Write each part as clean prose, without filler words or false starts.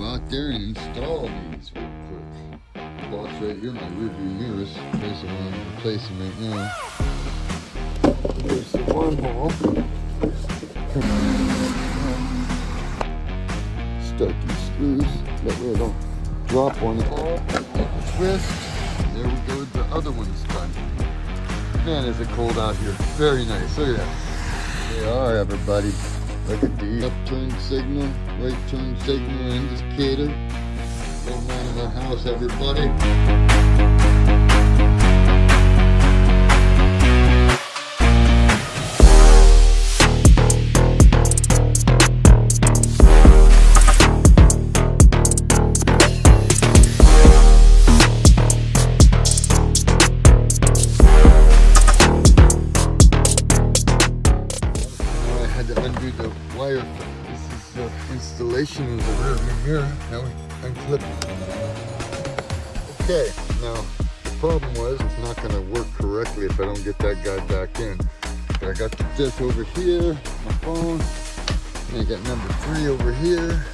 go out there and install these real quick. Box right here, my rearview mirrors. Here's the one I'm replacing right now. Here's the one hole. Start these screws. That way I don't drop one. Twist. There we go. The other one's done. Man, is it cold out here. Very nice. Look at that. They are, everybody. Look at the left turn signal, right turn signal indicator. Going on in the house, everybody. Undo the wire. This is the installation of the rearview mirror. Now we unclip it. Okay, now the problem was it's not going to work correctly if I don't get that guy back in. But I got this over here, my phone, and I got number 3 over here.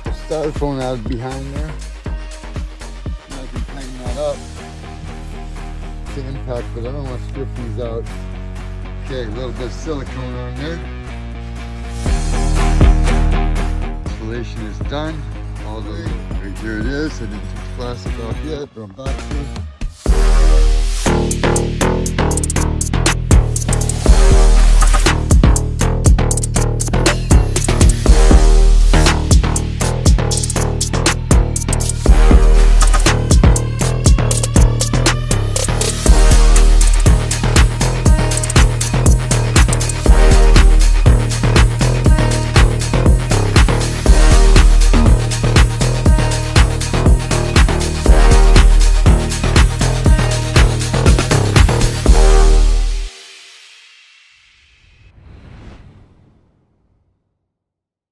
The styrofoam out behind there. Now I can tighten that up. It's an impact, but I don't want to strip these out. Okay, a little bit of silicone on there. Installation is done. All the, right here it is. I didn't take the plastic off yet, but I'm about to.